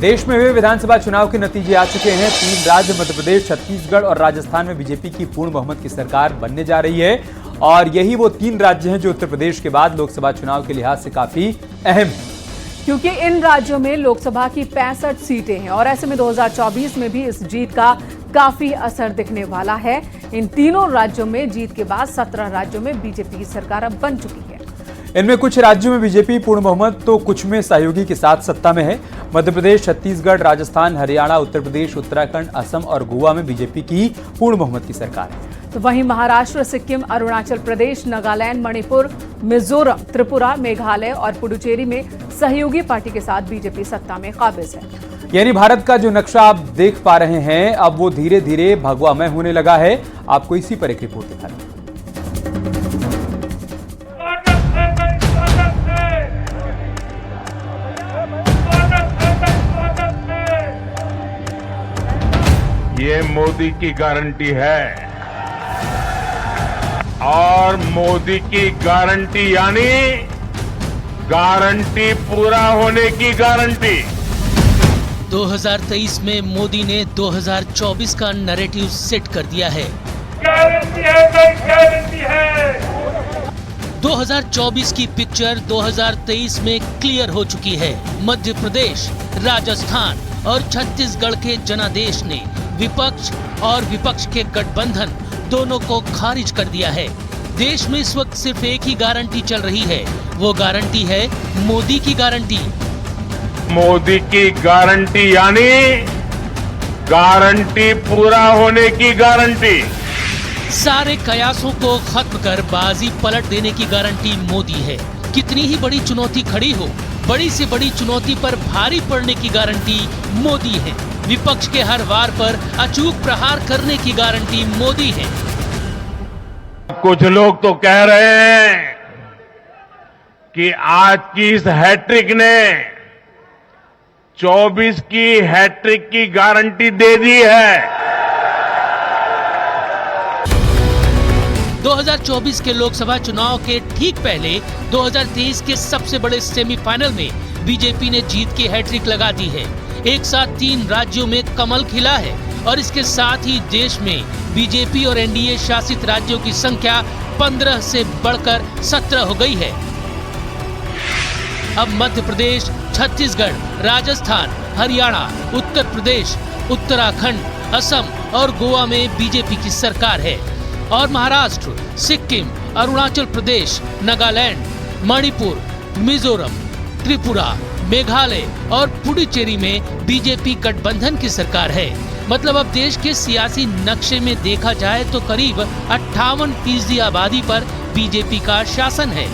देश में हुए विधानसभा चुनाव के नतीजे आ चुके हैं। 3 राज्य मध्य प्रदेश, छत्तीसगढ़ और राजस्थान में बीजेपी की पूर्ण बहुमत की सरकार बनने जा रही है और यही वो 3 राज्य हैं जो उत्तर प्रदेश के बाद लोकसभा चुनाव के लिहाज से काफी अहम हैं, क्योंकि इन राज्यों में लोकसभा की 65 सीटें हैं और ऐसे में 2024 में भी इस जीत का काफी असर दिखने वाला है। इन तीनों राज्यों में जीत के बाद 17 राज्यों में बीजेपी की सरकार अब बन चुकी है। इनमें कुछ राज्यों में बीजेपी पूर्ण बहुमत तो कुछ में सहयोगी के साथ सत्ता में है। मध्य प्रदेश, छत्तीसगढ़, राजस्थान, हरियाणा, उत्तर प्रदेश, उत्तराखंड, असम और गोवा में बीजेपी की पूर्ण बहुमत की सरकार है। तो वहीं महाराष्ट्र, सिक्किम, अरुणाचल प्रदेश, नागालैंड, मणिपुर, मिजोरम, त्रिपुरा, मेघालय और पुडुचेरी में सहयोगी पार्टी के साथ बीजेपी सत्ता में काबिज है। यानी भारत का जो नक्शा आप देख पा रहे हैं अब वो धीरे धीरे भगवामय होने लगा है। आपको इसी पर एक रिपोर्ट दिखा रहे हैं। ये मोदी की गारंटी है और मोदी की गारंटी यानी गारंटी पूरा होने की गारंटी। 2023 में मोदी ने 2024 का नैरेटिव सेट कर दिया है। गारंटी है भाई, गारंटी है। 2024 की पिक्चर 2023 में क्लियर हो चुकी है। मध्य प्रदेश, राजस्थान और छत्तीसगढ़ के जनादेश ने विपक्ष और विपक्ष के गठबंधन दोनों को खारिज कर दिया है। देश में इस वक्त सिर्फ एक ही गारंटी चल रही है, वो गारंटी है मोदी की गारंटी। मोदी की गारंटी यानी गारंटी पूरा होने की गारंटी। सारे कयासों को खत्म कर बाजी पलट देने की गारंटी मोदी है। कितनी ही बड़ी चुनौती खड़ी हो, बड़ी से बड़ी चुनौती पर भारी पड़ने की गारंटी मोदी है। विपक्ष के हर वार पर अचूक प्रहार करने की गारंटी मोदी है। कुछ लोग तो कह रहे हैं कि आज की इस हैट्रिक ने 24 की हैट्रिक की गारंटी दे दी है। 2024 के लोकसभा चुनाव के ठीक पहले 2023 के सबसे बड़े सेमीफाइनल में बीजेपी ने जीत की हैट्रिक लगा दी है। एक साथ 3 राज्यों में कमल खिला है और इसके साथ ही देश में बीजेपी और एनडीए शासित राज्यों की संख्या 15 से बढ़कर 17 हो गई है। अब मध्य प्रदेश, छत्तीसगढ़, राजस्थान, हरियाणा, उत्तर प्रदेश, उत्तराखंड, असम और गोवा में बीजेपी की सरकार है और महाराष्ट्र, सिक्किम, अरुणाचल प्रदेश, नागालैंड, मणिपुर, मिजोरम, त्रिपुरा, मेघालय और पुडुचेरी में बीजेपी गठबंधन की सरकार है। मतलब अब देश के सियासी नक्शे में देखा जाए तो करीब 58% आबादी पर बीजेपी का शासन है।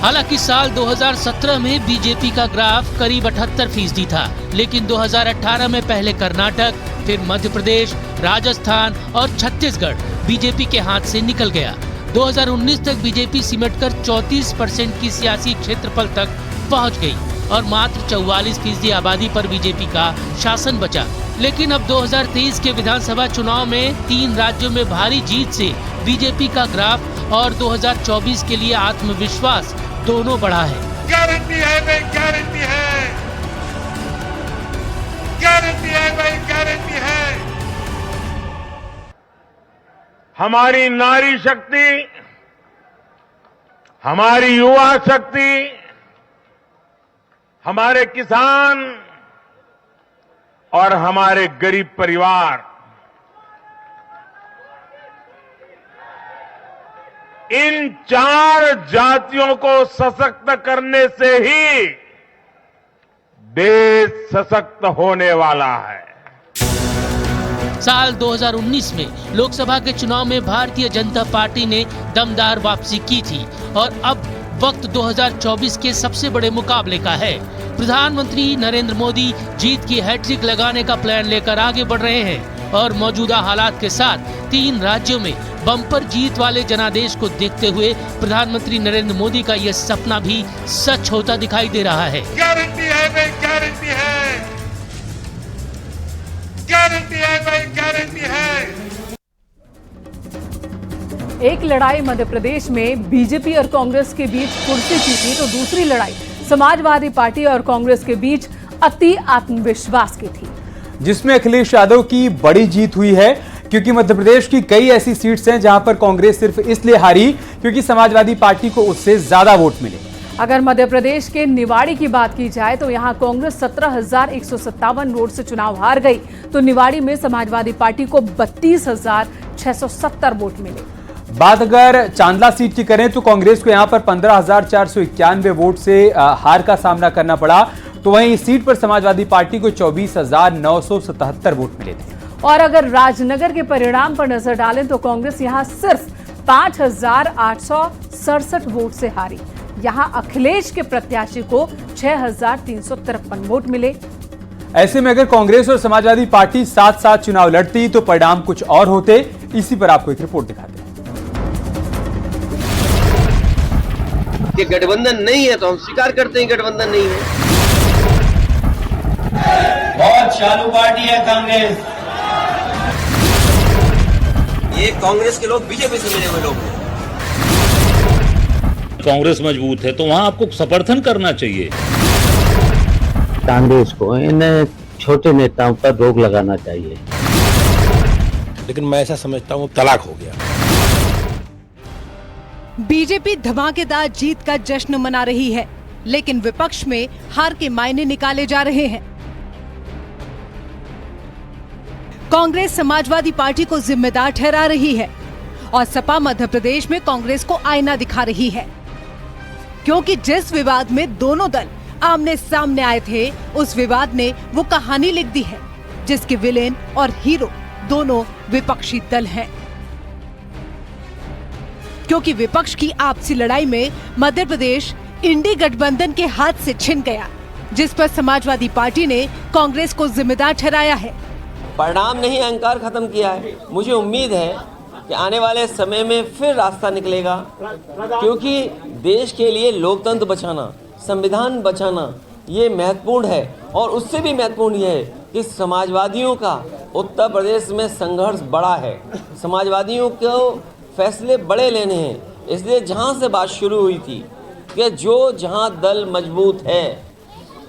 हालांकि साल 2017 में बीजेपी का ग्राफ करीब 78% था, लेकिन 2018 में पहले कर्नाटक, फिर मध्य प्रदेश, राजस्थान और छत्तीसगढ़ बीजेपी के हाथ से निकल गया। 2019 तक बीजेपी सिमटकर 34% की सियासी क्षेत्रफल तक पहुंच गई और मात्र 44% आबादी पर बीजेपी का शासन बचा। लेकिन अब 2023 के विधानसभा चुनाव में 3 राज्यों में भारी जीत से बीजेपी का ग्राफ और 2024 के लिए आत्मविश्वास दोनों बढ़ा है। गारंटी है भाई, गारंटी है। गारंटी है भाई, गारंटी है। हमारी नारी शक्ति, हमारी युवा शक्ति, हमारे किसान और हमारे गरीब परिवार इन 4 जातियों को सशक्त करने से ही देश सशक्त होने वाला है। साल 2019 में लोकसभा के चुनाव में भारतीय जनता पार्टी ने दमदार वापसी की थी और अब वक्त 2024 के सबसे बड़े मुकाबले का है। प्रधानमंत्री नरेंद्र मोदी जीत की हैट्रिक लगाने का प्लान लेकर आगे बढ़ रहे हैं और मौजूदा हालात के साथ 3 राज्यों में बम्पर जीत वाले जनादेश को देखते हुए प्रधानमंत्री नरेंद्र मोदी का यह सपना भी सच होता दिखाई दे रहा है। गारंटी है भाई, गारंटी है। गारंटी है भाई, गारंटी है। एक लड़ाई मध्य प्रदेश में बीजेपी और कांग्रेस के बीच कुर्सी की थी, तो दूसरी लड़ाई समाजवादी पार्टी और कांग्रेस के बीच अति आत्मविश्वास की थी, जिसमें अखिलेश यादव की बड़ी जीत हुई है। क्योंकि मध्य प्रदेश की कई ऐसी सीट्स हैं जहां पर कांग्रेस सिर्फ इसलिए हारी क्योंकि समाजवादी पार्टी को उससे ज्यादा वोट मिले। अगर मध्य प्रदेश के निवाड़ी की बात की जाए तो यहां कांग्रेस 17,157 वोट से चुनाव हार गई, तो निवाड़ी में समाजवादी पार्टी को 32,670 वोट मिले। बात अगर चांदला सीट की करें तो कांग्रेस को यहां पर 15,491 वोट से हार का सामना करना पड़ा, तो वहीं इस सीट पर समाजवादी पार्टी को 24,977 वोट मिले थे। और अगर राजनगर के परिणाम पर नजर डालें तो कांग्रेस यहां सिर्फ 5,867 वोट से हारी। यहां अखिलेश के प्रत्याशी को 6,353 वोट मिले। ऐसे में अगर कांग्रेस और समाजवादी पार्टी साथ साथ चुनाव लड़ती तो परिणाम कुछ और होते। इसी पर आपको एक रिपोर्ट दिखाते हैं। ये गठबंधन नहीं है तो हम स्वीकार करते हैं गठबंधन नहीं है। बहुत चालू पार्टी है कांग्रेस। ये कांग्रेस के लोग बीजेपी से मिले हुए लोग हैं। कांग्रेस मजबूत है तो वहां आपको समर्थन करना चाहिए। कांग्रेस को इन छोटे नेताओं पर रोक लगाना चाहिए। लेकिन मैं ऐसा समझता हूँ तलाक हो गया। बीजेपी धमाकेदार जीत का जश्न मना रही है, लेकिन विपक्ष में हार के मायने निकाले जा रहे हैं। कांग्रेस समाजवादी पार्टी को जिम्मेदार ठहरा रही है और सपा मध्य प्रदेश में कांग्रेस को आईना दिखा रही है, क्योंकि जिस विवाद में दोनों दल आमने सामने आए थे उस विवाद ने वो कहानी लिख दी है जिसके विलेन और हीरो दोनों विपक्षी दल हैं। क्योंकि विपक्ष की आपसी लड़ाई में मध्य प्रदेश इंडी गठबंधन के हाथ से छिन गया, जिस पर समाजवादी पार्टी ने कांग्रेस को जिम्मेदार ठहराया है। परिणाम ने ही अहंकार खत्म किया है। मुझे उम्मीद है कि आने वाले समय में फिर रास्ता निकलेगा, क्योंकि देश के लिए लोकतंत्र बचाना, संविधान बचाना ये महत्वपूर्ण है। और उससे भी महत्वपूर्ण ये है कि समाजवादियों का उत्तर प्रदेश में संघर्ष बड़ा है। समाजवादियों को फैसले बड़े लेने हैं, इसलिए जहाँ से बात शुरू हुई थी कि जो जहाँ दल मजबूत है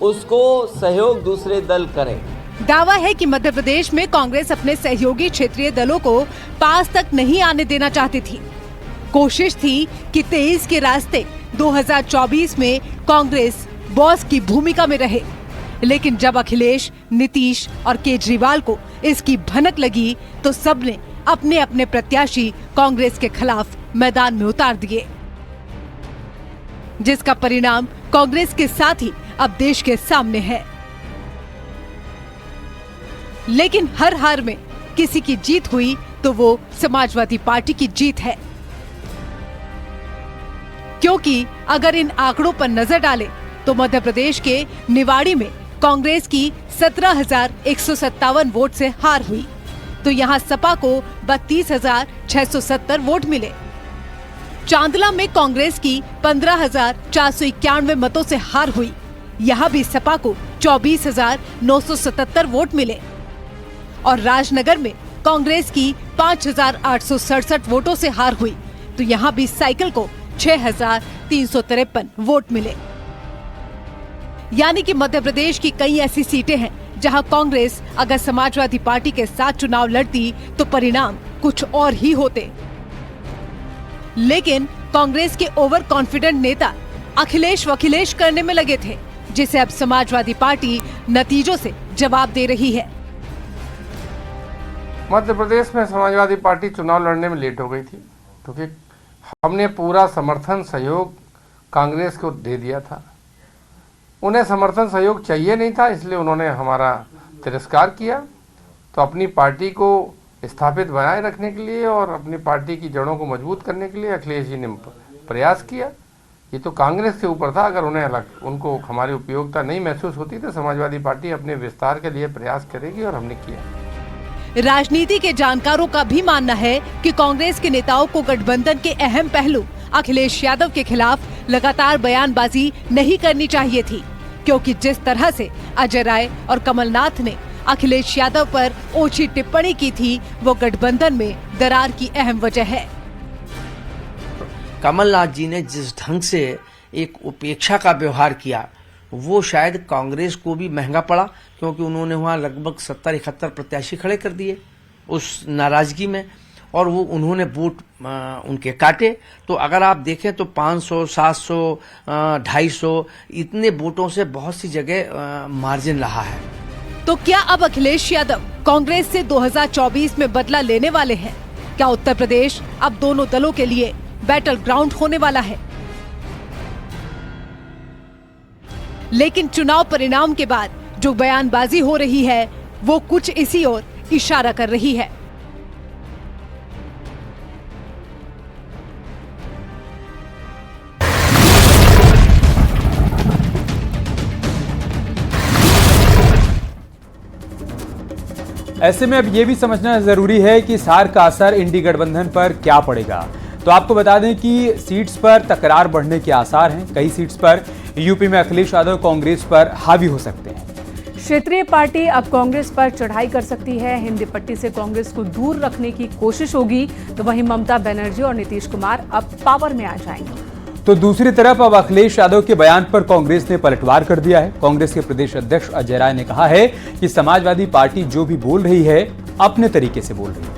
उसको सहयोग दूसरे दल करें। दावा है कि मध्य प्रदेश में कांग्रेस अपने सहयोगी क्षेत्रीय दलों को पास तक नहीं आने देना चाहती थी। कोशिश थी कि 23 के रास्ते 2024 में कांग्रेस बॉस की भूमिका में रहे, लेकिन जब अखिलेश, नीतीश और केजरीवाल को इसकी भनक लगी तो सबने अपने अपने प्रत्याशी कांग्रेस के खिलाफ मैदान में उतार दिए, जिसका परिणाम कांग्रेस के साथ ही अब देश के सामने है। लेकिन हर हार में किसी की जीत हुई तो वो समाजवादी पार्टी की जीत है, क्योंकि अगर इन आंकड़ों पर नजर डालें तो मध्य प्रदेश के निवाड़ी में कांग्रेस की 17,157 वोट से हार हुई, तो यहाँ सपा को 32,670 वोट मिले। चांदला में कांग्रेस की 15,491 मतों से हार हुई, यहाँ भी सपा को 24,977 वोट मिले। और राजनगर में कांग्रेस की 5,867 वोटों से हार हुई, तो यहाँ भी साइकिल को 6,353 वोट मिले। यानी कि मध्य प्रदेश की कई ऐसी सीटें हैं जहां कांग्रेस अगर समाजवादी पार्टी के साथ चुनाव लड़ती तो परिणाम कुछ और ही होते। लेकिन कांग्रेस के ओवर कॉन्फिडेंट नेता अखिलेश वखिलेश करने में लगे थे, जिसे अब समाजवादी पार्टी नतीजों से जवाब दे रही है। मध्य प्रदेश में समाजवादी पार्टी चुनाव लड़ने में लेट हो गई थी, क्योंकि हमने पूरा समर्थन सहयोग कांग्रेस को दे दिया था। उन्हें समर्थन सहयोग चाहिए नहीं था, इसलिए उन्होंने हमारा तिरस्कार किया। तो अपनी पार्टी को स्थापित बनाए रखने के लिए और अपनी पार्टी की जड़ों को मजबूत करने के लिए अखिलेश जी ने प्रयास किया। ये तो कांग्रेस के ऊपर था। अगर उनको हमारी उपयोगिता नहीं महसूस होती तो समाजवादी पार्टी अपने विस्तार के लिए प्रयास करेगी, और हमने किया। राजनीति के जानकारों का भी मानना है कि कांग्रेस के नेताओं को गठबंधन के अहम पहलू अखिलेश यादव के खिलाफ लगातार बयानबाजी नहीं करनी चाहिए थी, क्योंकि जिस तरह से अजय राय और कमलनाथ ने अखिलेश यादव पर ओछी टिप्पणी की थी वो गठबंधन में दरार की अहम वजह है। कमलनाथ जी ने जिस ढंग से एक उपेक्षा का व्यवहार किया वो शायद कांग्रेस को भी महंगा पड़ा, क्योंकि उन्होंने वहां लगभग 70-71 प्रत्याशी खड़े कर दिए उस नाराजगी में, और वो उन्होंने वोट उनके काटे। तो अगर आप देखें तो 500, 700, 250 इतने वोटों से बहुत सी जगह मार्जिन रहा है। तो क्या अब अखिलेश यादव कांग्रेस से 2024 में बदला लेने वाले हैं? क्या उत्तर प्रदेश अब दोनों दलों के लिए बैटल ग्राउंड होने वाला है? लेकिन चुनाव परिणाम के बाद जो बयानबाजी हो रही है वो कुछ इसी ओर इशारा कर रही है। ऐसे में अब ये भी समझना जरूरी है कि इस हार का असर इंडी गठबंधन पर क्या पड़ेगा। तो आपको बता दें कि सीट्स पर तकरार बढ़ने के आसार हैं। कई सीट्स पर यूपी में अखिलेश यादव कांग्रेस पर हावी हो सकते हैं। क्षेत्रीय पार्टी अब कांग्रेस पर चढ़ाई कर सकती है। हिंदी पट्टी से कांग्रेस को दूर रखने की कोशिश होगी, तो वहीं ममता बनर्जी और नीतीश कुमार अब पावर में आ जाएंगे। तो दूसरी तरफ अब अखिलेश यादव के बयान पर कांग्रेस ने पलटवार कर दिया है। कांग्रेस के प्रदेश अध्यक्ष अजय राय ने कहा है कि समाजवादी पार्टी जो भी बोल रही है अपने तरीके से बोल रही है।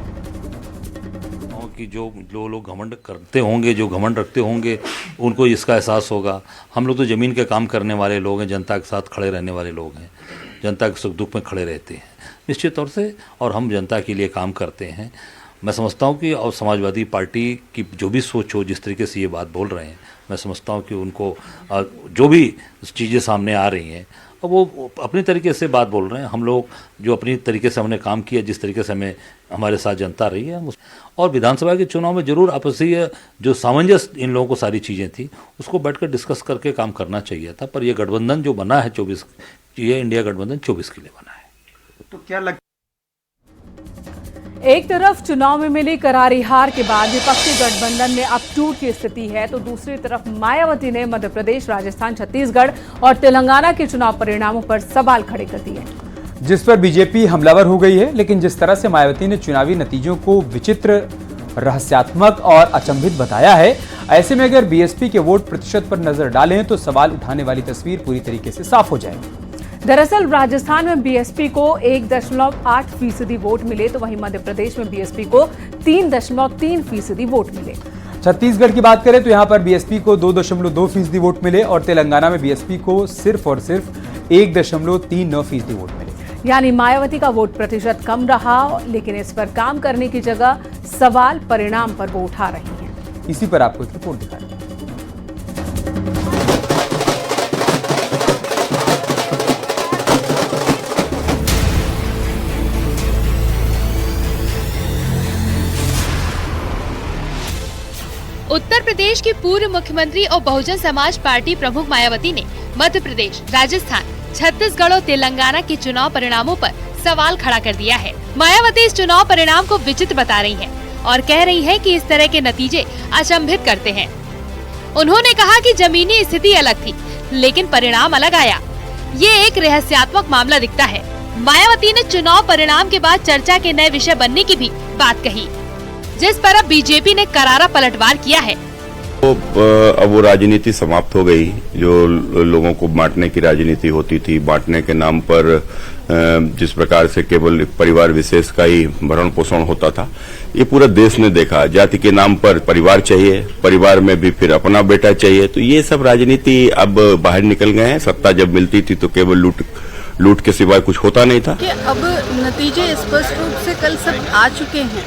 कि जो लोग घमंड करते होंगे, जो घमंड रखते होंगे, उनको इसका एहसास होगा। हम लोग तो ज़मीन के काम करने वाले लोग हैं, जनता के साथ खड़े रहने वाले लोग हैं, जनता के सुख दुख में खड़े रहते हैं निश्चित तौर से, और हम जनता के लिए काम करते हैं। मैं समझता हूँ कि और समाजवादी पार्टी की जो भी सोच हो, जिस तरीके से ये बात बोल रहे हैं, मैं समझता हूँ कि उनको जो भी चीज़ें सामने आ रही हैं वो अपनी तरीके से बात बोल रहे हैं। हम लोग जो अपनी तरीके से हमने काम किया, जिस तरीके से हमें हमारे साथ जनता रही है, और विधानसभा के चुनाव में जरूर आपसी जो सामंजस्य इन लोगों को सारी चीज़ें थी उसको बैठकर डिस्कस करके काम करना चाहिए था। पर यह गठबंधन जो बना है 24, ये इंडिया गठबंधन 24 के लिए बना है। तो क्या लगता एक तरफ चुनाव में मिली करारी हार के बाद विपक्षी गठबंधन में अब टूट की स्थिति है, तो दूसरी तरफ मायावती ने मध्य प्रदेश, राजस्थान, छत्तीसगढ़ और तेलंगाना के चुनाव परिणामों पर सवाल खड़े कर दिए, जिस पर बीजेपी हमलावर हो गई है। लेकिन जिस तरह से मायावती ने चुनावी नतीजों को विचित्र, रहस्यात्मक और अचंभित बताया है, ऐसे में अगर बीएसपी के वोट प्रतिशत पर नजर डालें तो सवाल उठाने वाली तस्वीर पूरी तरीके से साफ हो जाएगी। दरअसल राजस्थान में बीएसपी को 1.8% वोट मिले, तो वहीं मध्य प्रदेश में बीएसपी को 3.3% वोट मिले। छत्तीसगढ़ की बात करें तो यहां पर बीएसपी को 2.2% वोट मिले और तेलंगाना में बीएसपी को सिर्फ और सिर्फ 1.39% वोट मिले। यानी मायावती का वोट प्रतिशत कम रहा, लेकिन इस पर काम करने की जगह सवाल परिणाम पर वो उठा रही हैं। इसी पर आपको एक रिपोर्ट दिखाएं। उत्तर प्रदेश की पूर्व मुख्यमंत्री और बहुजन समाज पार्टी प्रमुख मायावती ने मध्य प्रदेश, राजस्थान, छत्तीसगढ़ और तेलंगाना के चुनाव परिणामों पर सवाल खड़ा कर दिया है। मायावती इस चुनाव परिणाम को विचित्र बता रही हैं और कह रही हैं कि इस तरह के नतीजे अचंभित करते हैं। उन्होंने कहा कि जमीनी स्थिति अलग थी, लेकिन परिणाम अलग आया। ये एक रहस्यात्मक मामला दिखता है। मायावती ने चुनाव परिणाम के बाद चर्चा के नए विषय बनने की भी बात कही, जिस पर अब बीजेपी ने करारा पलटवार किया है। तो अब वो राजनीति समाप्त हो गई, जो लोगों को बांटने की राजनीति होती थी। बांटने के नाम पर जिस प्रकार से केवल परिवार विशेष का ही भरण पोषण होता था, ये पूरा देश ने देखा। जाति के नाम पर परिवार चाहिए, परिवार में भी फिर अपना बेटा चाहिए, तो ये सब राजनीति अब बाहर निकल गए हैं। सत्ता जब मिलती थी तो केवल लूट के सिवाय कुछ होता नहीं था। अब नतीजे स्पष्ट रूप से कल सब आ चुके हैं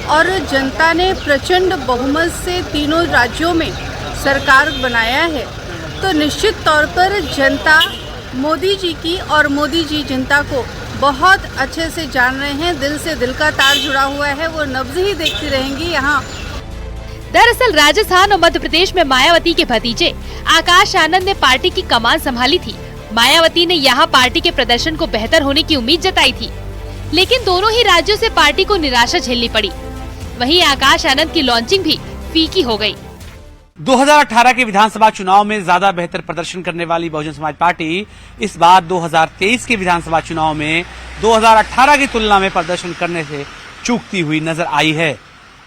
और जनता ने प्रचंड बहुमत से तीनों राज्यों में सरकार बनाया है, तो निश्चित तौर पर जनता मोदी जी की और मोदी जी जनता को बहुत अच्छे से जान रहे हैं। दिल से दिल का तार जुड़ा हुआ है, वो नब्ज ही देखती रहेंगी यहाँ। दरअसल राजस्थान और मध्य प्रदेश में मायावती के भतीजे आकाश आनंद ने पार्टी की कमान संभाली थी। मायावती ने यहाँ पार्टी के प्रदर्शन को बेहतर होने की उम्मीद जताई थी, लेकिन दोनों ही राज्यों से पार्टी को निराशा झेलनी पड़ी। वहीं आकाश आनंद की लॉन्चिंग भी फीकी हो गई। 2018 के विधानसभा चुनाव में ज्यादा बेहतर प्रदर्शन करने वाली बहुजन समाज पार्टी इस बार 2023 के विधानसभा चुनाव में 2018 की तुलना में प्रदर्शन करने से चूकती हुई नजर आई है।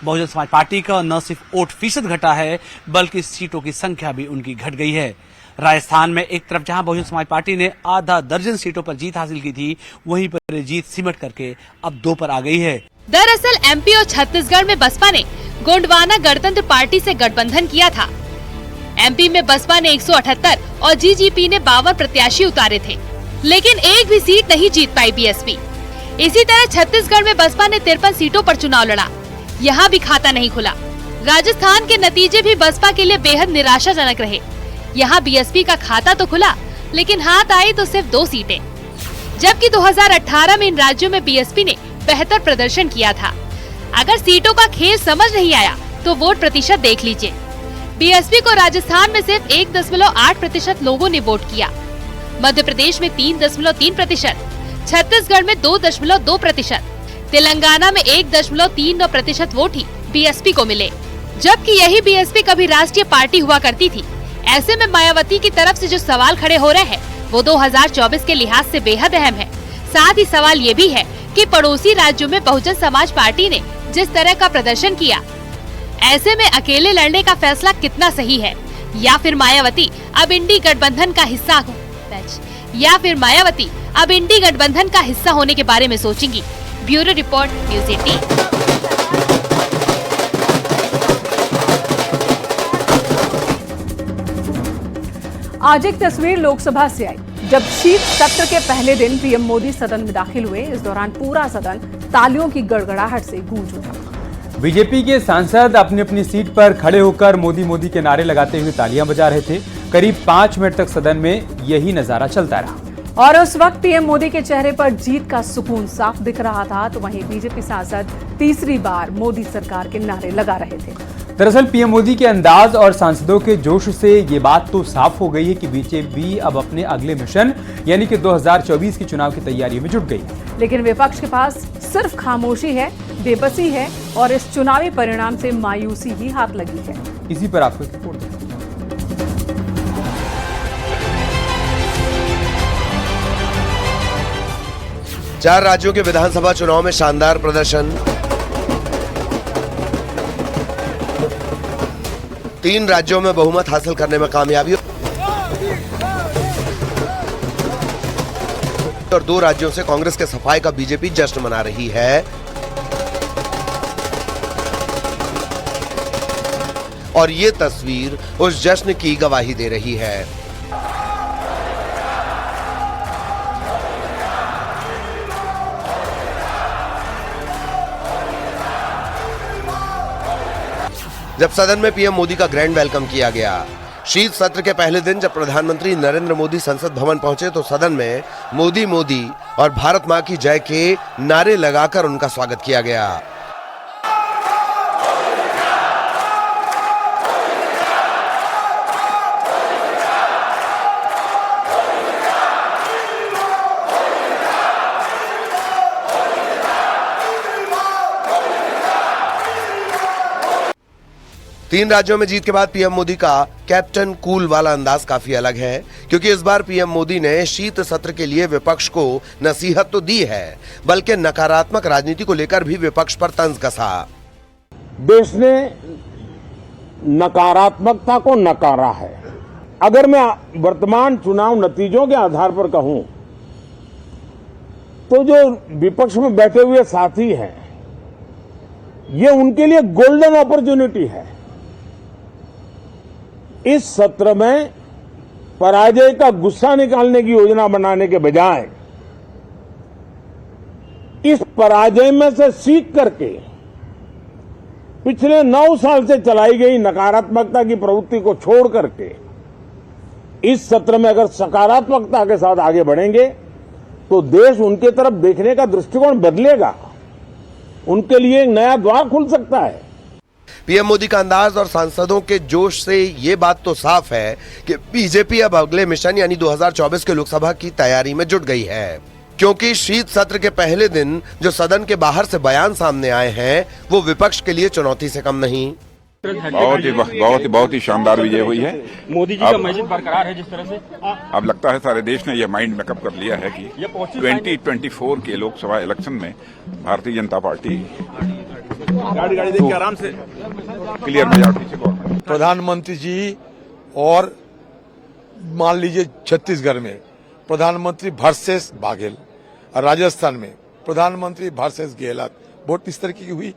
बहुजन समाज पार्टी का न सिर्फ वोट फीसद घटा है बल्कि सीटों की संख्या भी उनकी घट गई है। राजस्थान में एक तरफ जहां बहुजन समाज पार्टी ने आधा दर्जन सीटों पर जीत हासिल की थी, वहीं पर जीत सिमट करके अब 2 पर आ गई है। दरअसल एमपी और छत्तीसगढ़ में बसपा ने गोंडवाना गणतंत्र पार्टी से गठबंधन किया था। एमपी में बसपा ने 178 और जीजीपी ने 52 प्रत्याशी उतारे थे, लेकिन एक भी सीट नहीं जीत पाई बीएसपी। इसी तरह छत्तीसगढ़ में बसपा ने 53 सीटों पर चुनाव लड़ा, यहाँ भी खाता नहीं खुला। राजस्थान के नतीजे भी बसपा के लिए बेहद निराशाजनक रहे। यहाँ बीएसपी का खाता तो खुला, लेकिन हाथ आई तो सिर्फ 2 सीटें, जबकि 2018 में इन राज्यों में बीएसपी ने बेहतर प्रदर्शन किया था। अगर सीटों का खेल समझ नहीं आया तो वोट प्रतिशत देख लीजिए। बीएसपी को राजस्थान में सिर्फ 1.8% लोगों ने वोट किया, मध्य प्रदेश में 3.3%, छत्तीसगढ़ में 2.2%, तेलंगाना में 1.39% वोट ही बीएसपी को मिले, जबकि यही बीएसपी कभी राष्ट्रीय पार्टी हुआ करती थी। ऐसे में मायावती की तरफ से जो सवाल खड़े हो रहे हैं वो 2024 के लिहाज से बेहद अहम है। साथ ही सवाल ये भी है कि पड़ोसी राज्यों में बहुजन समाज पार्टी ने जिस तरह का प्रदर्शन किया, ऐसे में अकेले लड़ने का फैसला कितना सही है, या फिर मायावती अब इंडी गठबंधन का हिस्सा होने के बारे में सोचेंगी। Bureau report, news 18। आज एक तस्वीर लोकसभा से आई, जब शीत सत्र के पहले दिन पीएम मोदी सदन में दाखिल हुए। इस दौरान पूरा सदन तालियों की गड़गड़ाहट से गूंज उठा। बीजेपी के सांसद अपनी अपनी सीट पर खड़े होकर मोदी मोदी के नारे लगाते हुए तालियां बजा रहे थे। करीब 5 मिनट तक सदन में यही नजारा चलता रहा और उस वक्त पीएम मोदी के चेहरे पर जीत का सुकून साफ दिख रहा था, तो वहीं बीजेपी सांसद तीसरी बार मोदी सरकार के नारे लगा रहे थे। दरअसल पीएम मोदी के अंदाज और सांसदों के जोश से ये बात तो साफ हो गई है कि बीजेपी अब अपने अगले मिशन यानी कि 2024 के चुनाव की तैयारियों में जुट गई। लेकिन विपक्ष के पास सिर्फ खामोशी है, बेबसी है और इस चुनावी परिणाम से मायूसी ही हाथ लगी है। इसी पर आपको एक रिपोर्ट दें। 4 राज्यों के विधानसभा चुनाव में शानदार प्रदर्शन, 3 राज्यों में बहुमत हासिल करने में कामयाबी और 2 राज्यों से कांग्रेस के सफाई का बीजेपी जश्न मना रही है। और ये तस्वीर उस जश्न की गवाही दे रही है। जब सदन में पीएम मोदी का ग्रैंड वेलकम किया गया। शीत सत्र के पहले दिन जब प्रधानमंत्री नरेंद्र मोदी संसद भवन पहुंचे तो सदन में मोदी मोदी और भारत मां की जय के नारे लगाकर उनका स्वागत किया गया। तीन राज्यों में जीत के बाद पीएम मोदी का कैप्टन कूल वाला अंदाज काफी अलग है, क्योंकि इस बार पीएम मोदी ने शीत सत्र के लिए विपक्ष को नसीहत तो दी है, बल्कि नकारात्मक राजनीति को लेकर भी विपक्ष पर तंज कसा। देश ने नकारात्मकता को नकारा है। अगर मैं वर्तमान चुनाव नतीजों के आधार पर कहूं तो जो विपक्ष में बैठे हुए साथी हैं, ये उनके लिए गोल्डन अपॉर्चुनिटी है। इस सत्र में पराजय का गुस्सा निकालने की योजना बनाने के बजाय इस पराजय में से सीख करके पिछले 9 साल से चलाई गई नकारात्मकता की प्रवृत्ति को छोड़ करके इस सत्र में अगर सकारात्मकता के साथ आगे बढ़ेंगे तो देश उनके तरफ देखने का दृष्टिकोण बदलेगा, उनके लिए एक नया द्वार खुल सकता है। पीएम मोदी का अंदाज और सांसदों के जोश से ये बात तो साफ है कि बीजेपी अब अगले मिशन यानी 2024 के लोकसभा की तैयारी में जुट गई है, क्योंकि शीत सत्र के पहले दिन जो सदन के बाहर से बयान सामने आए हैं वो विपक्ष के लिए चुनौती से कम नहीं। बहुत ही शानदार विजय हुई है। मोदी जी का मैसेज बरकरार है जिस तरह से अब लगता है सारे देश ने यह माइंड मेकअप कर लिया है कि 2024 के लोकसभा इलेक्शन में भारतीय जनता पार्टी गाड़ी देख के आराम से क्लियर हो जाओ पीछे को। प्रधानमंत्री जी और मान लीजिए छत्तीसगढ़ में प्रधानमंत्री वर्सेस बाघेल और राजस्थान में प्रधानमंत्री वर्सेस गहलोत वोट इस तरीके की हुई।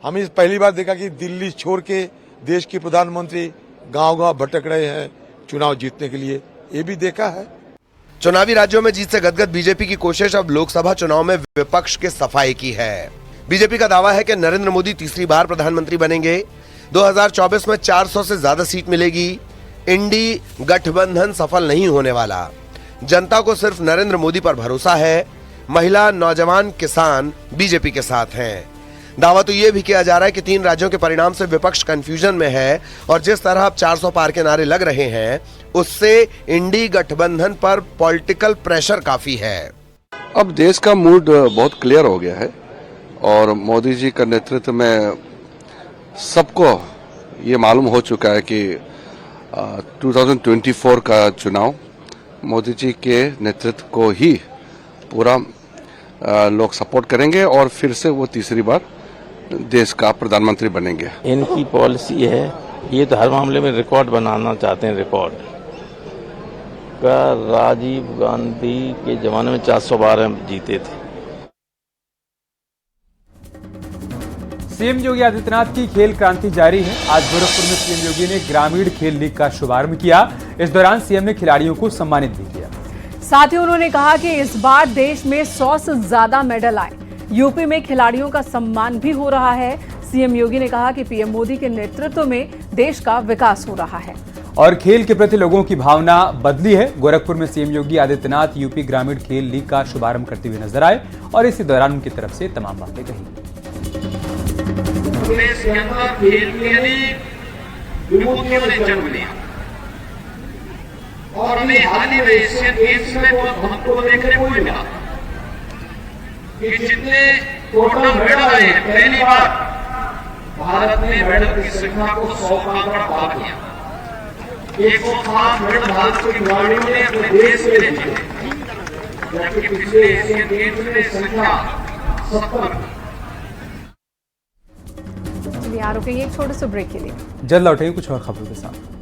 हमें पहली बार देखा कि दिल्ली छोड़ के देश के प्रधानमंत्री गांव-गांव भटक रहे हैं चुनाव जीतने के लिए, ये भी देखा है। चुनावी राज्यों में जीत से गदगद बीजेपी की कोशिश अब लोकसभा चुनाव में विपक्ष के सफाई की है। बीजेपी का दावा है कि नरेंद्र मोदी तीसरी बार प्रधानमंत्री बनेंगे। 2024 में 400 से ज्यादा सीट मिलेगी। इंडी गठबंधन सफल नहीं होने वाला। जनता को सिर्फ नरेंद्र मोदी पर भरोसा है। महिला, नौजवान, किसान बीजेपी के साथ हैं। दावा तो ये भी किया जा रहा है कि 3 राज्यों के परिणाम से विपक्ष कंफ्यूजन में है और जिस तरह अब 400 पार के नारे लग रहे हैं उससे इंडी गठबंधन पर पॉलिटिकल प्रेशर काफी है। अब देश का मूड बहुत क्लियर हो गया है और मोदी जी का नेतृत्व में सबको ये मालूम हो चुका है कि 2024 का चुनाव मोदी जी के नेतृत्व को ही पूरा लोग सपोर्ट करेंगे और फिर से वो तीसरी बार देश का प्रधानमंत्री बनेंगे। इनकी पॉलिसी है, ये तो हर मामले में रिकॉर्ड बनाना चाहते हैं। रिकॉर्ड का राजीव गांधी के जमाने में 400 बार हम जीते थे। सीएम योगी आदित्यनाथ की खेल क्रांति जारी है। आज गोरखपुर में सीएम योगी ने ग्रामीण खेल लीग का शुभारंभ किया। इस दौरान सीएम ने खिलाड़ियों को सम्मानित भी किया। साथ ही उन्होंने कहा कि इस बार देश में 100 से ज्यादा मेडल आए। यूपी में खिलाड़ियों का सम्मान भी हो रहा है। सीएम योगी ने कहा कि पीएम मोदी के नेतृत्व में देश का विकास हो रहा है और खेल के प्रति लोगों की भावना बदली है। गोरखपुर में सीएम योगी आदित्यनाथ यूपी ग्रामीण खेल लीग का शुभारंभ करते हुए नजर आए और इसी दौरान उनकी तरफ से तमाम बातें कही। देश के अंदर खेल के अनेक विभूतियों ने जन्म लिया और अभी हाल ही में एशियन गेम्स में हमको देखने को मिला कि जितने टोटल मेडल आए हैं, पहली बार भारत ने मेडल की संख्या को 100 का आंकड़ा पार किया। 105 मेडल भारत के खिलाड़ियों ने अपने देश में जीते, जबकि पिछले एशियन गेम्स में संख्या 70। चलिए आ रुकेंगे एक छोटे से ब्रेक के लिए, जल्द लौटेंगे कुछ और खबरों के साथ।